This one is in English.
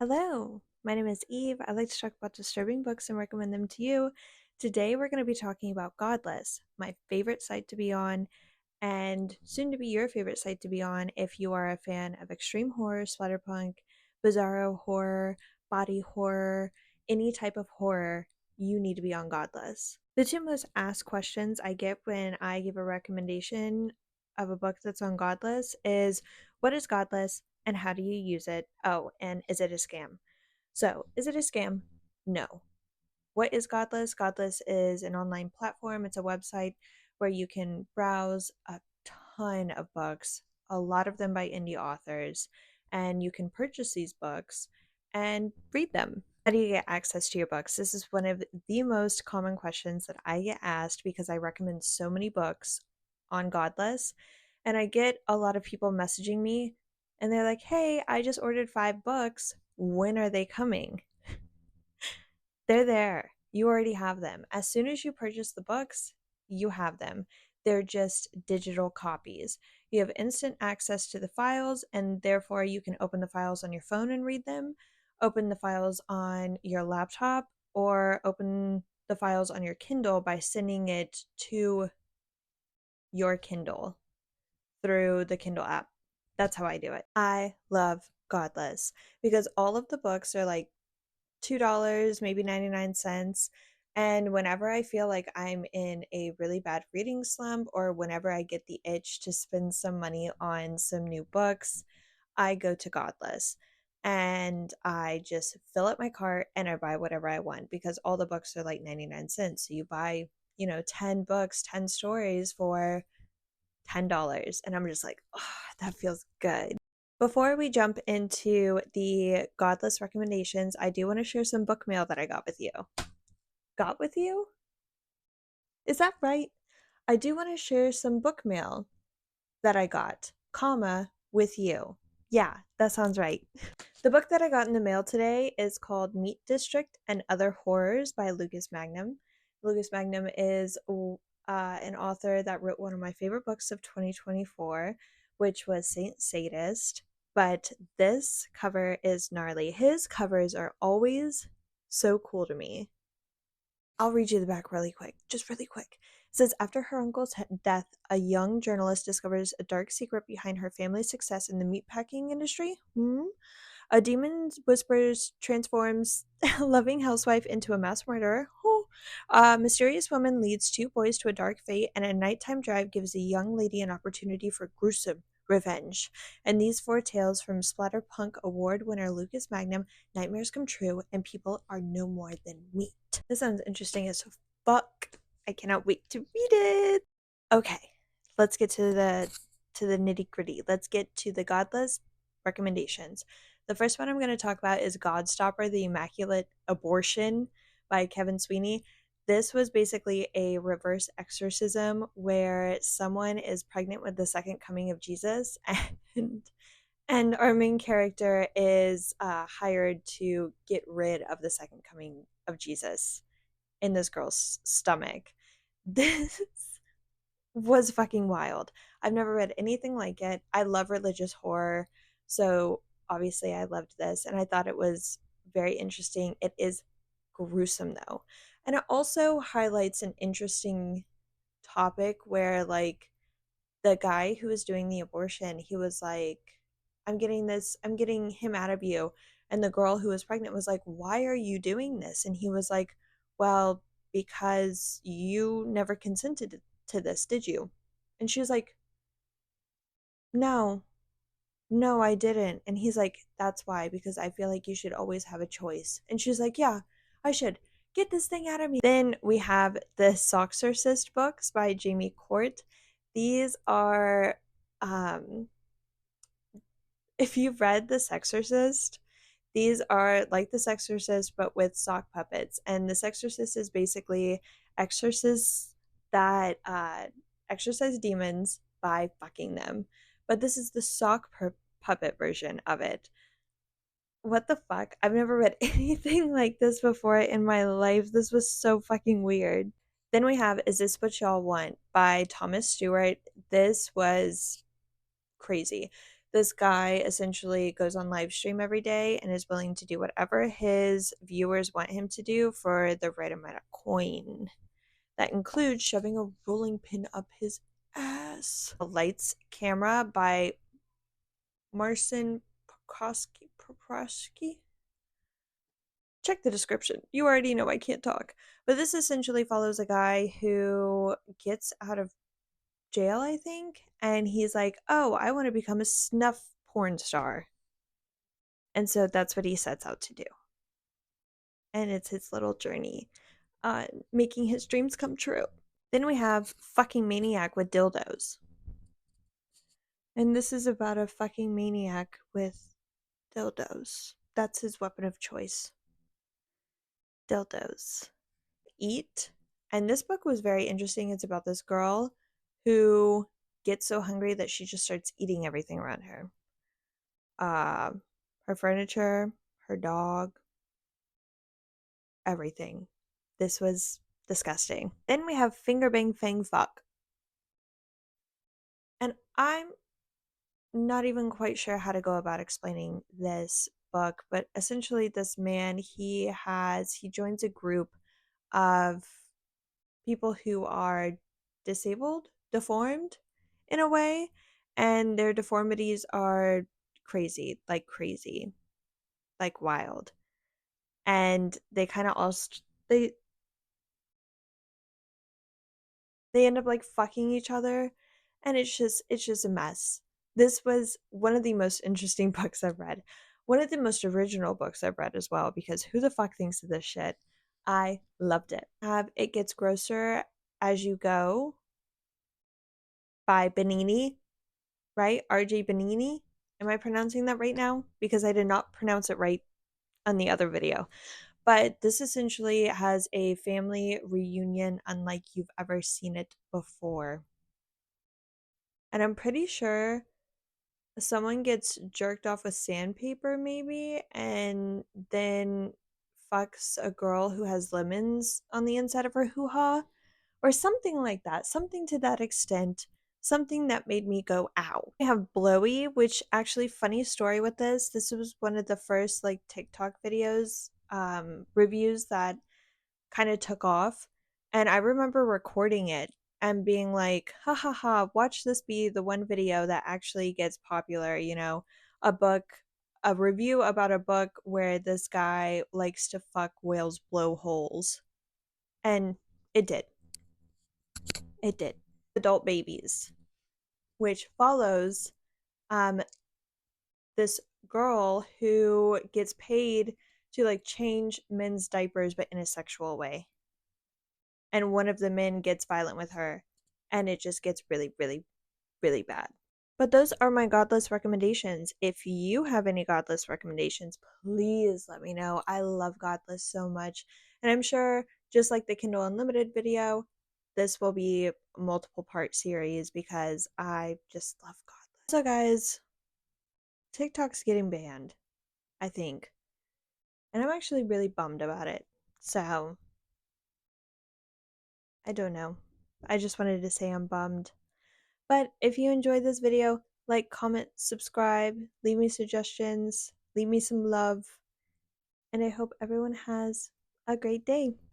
Hello, my name is Eve. I like to talk about disturbing books and recommend them to you. Today, we're going to be talking about Godless, my favorite site to be on, and soon to be your favorite site to be on if you are a fan of extreme horror, splatterpunk, bizarro horror, body horror, any type of horror. You need to be on Godless. The two most asked questions I get when I give a recommendation of a book that's on Godless is, what is Godless and how do you use it? Oh, and is it a scam? So, is it a scam? No. What is Godless? Godless is an online platform, it's a website where you can browse a ton of books, a lot of them by indie authors, and you can purchase these books and read them. How do you get access to your books? This is one of the most common questions that I get asked because I recommend so many books on Godless. And I get a lot of people messaging me and they're like, hey, I just ordered 5 books. When are they coming? They're there. You already have them. As soon as you purchase the books, you have them. They're just digital copies. You have instant access to the files, and therefore you can open the files on your phone and read them, open the files on your laptop, or open the files on your Kindle by sending it to your Kindle through the Kindle app. That's how I do it. I love Godless because all of the books are like $2, maybe 99 cents. And whenever I feel like I'm in a really bad reading slump or whenever I get the itch to spend some money on some new books, I go to Godless and I just fill up my cart and I buy whatever I want because all the books are like 99 cents. So you buy, 10 books, 10 stories for $10. And I'm just like, oh, that feels good. Before we jump into the Godless recommendations, I do want to share some book mail that I got with you. Got with you? Is that right? I do want to share some book mail that I got, comma, with you. Yeah, that sounds right. The book that I got in the mail today is called Meat District and Other Horrors by Lucas Magnum. Lucas Magnum is an author that wrote one of my favorite books of 2024, which was Saint Sadist. But this cover is gnarly. His covers are always so cool to me. I'll read you the back really quick, just really quick. It says, after her uncle's death, a young journalist discovers a dark secret behind her family's success in the meatpacking industry. A demon whispers transforms a loving housewife into a mass murderer. A mysterious woman leads 2 boys to a dark fate, and a nighttime drive gives a young lady an opportunity for gruesome revenge. And these 4 tales from Splatterpunk Award winner Lucas Magnum, nightmares come true, and people are no more than meat. This sounds interesting as fuck. I cannot wait to read it. Okay, let's get to the nitty gritty. Let's get to the Godless recommendations. The first one I'm going to talk about is Godstopper, the Immaculate Abortion by Kevin Sweeney. This was basically a reverse exorcism where someone is pregnant with the second coming of Jesus, and our main character is hired to get rid of the second coming of Jesus in this girl's stomach. This was fucking wild. I've never read anything like it. I love religious horror, so obviously I loved this and I thought it was very interesting. It is gruesome though. And it also highlights an interesting topic where like the guy who was doing the abortion, he was like, I'm getting him out of you. And the girl who was pregnant was like, why are you doing this? And he was like, well, because you never consented to this, did you? And she was like, no, no, I didn't. And he's like, that's why, because I feel like you should always have a choice. And she's like, yeah, I should. Get this thing out of me. Then we have the Soxorcist books by Jamie Kort. These are, um, if you've read The Sexorcist, these are like The Sexorcist, but with sock puppets. And The Sexorcist is basically exorcists that exorcise demons by fucking them. But this is the puppet version of it. What the fuck? I've never read anything like this before in my life. This was so fucking weird. Then we have Is This What Y'all Want by Thomas Stewart. This was crazy. This guy essentially goes on live stream every day and is willing to do whatever his viewers want him to do for the right amount of coin. That includes shoving a rolling pin up his ass. Lights Camera by Marcin Pokrowski. Check the description. You already know I can't talk. But this essentially follows a guy who gets out of jail, I think, and he's like, oh, I want to become a snuff porn star. And so that's what he sets out to do. And it's his little journey making his dreams come true. Then we have fucking Maniac with dildos. And this is about a fucking maniac with dildos. That's his weapon of choice. Dildos. Eat. And this book was very interesting. It's about this girl who gets so hungry that she just starts eating everything around her. Her furniture, her dog, everything. This was disgusting. Then we have Finger Bang Fang Fuck. And I'm not even quite sure how to go about explaining this book, but essentially this man, he joins a group of people who are disabled, deformed in a way, and their deformities are crazy, like wild. And they kind of all they end up like fucking each other, and it's just a mess. This was one of the most interesting books I've read. One of the most original books I've read as well, because who the fuck thinks of this shit? I loved it. It Gets Grosser as You Go by Benini, right? RJ Benini. Am I pronouncing that right now? Because I did not pronounce it right on the other video. But this essentially has a family reunion unlike you've ever seen it before. And I'm pretty sure someone gets jerked off with sandpaper, maybe, and then fucks a girl who has lemons on the inside of her hoo ha, or something like that. Something to that extent. Something that made me go, ow. I have Blowie, which actually, funny story with this. This was one of the first like TikTok videos, reviews that kind of took off. And I remember recording it and being like, ha ha ha, watch this be the one video that actually gets popular, a book, a review about a book where this guy likes to fuck whales' blowholes. And it did. It did. Adult Babies, which follows um this girl who gets paid to like change men's diapers but in a sexual way. And one of the men gets violent with her, and it just gets really, really, really bad. But those are my Godless recommendations. If you have any Godless recommendations, please let me know. I love Godless so much. And I'm sure, just like the Kindle Unlimited video, this will be a multiple part series because I just love Godless. So, guys, TikTok's getting banned, I think. And I'm actually really bummed about it. So, I don't know. I just wanted to say I'm bummed. But if you enjoyed this video, like, comment, subscribe, leave me suggestions, leave me some love, and I hope everyone has a great day.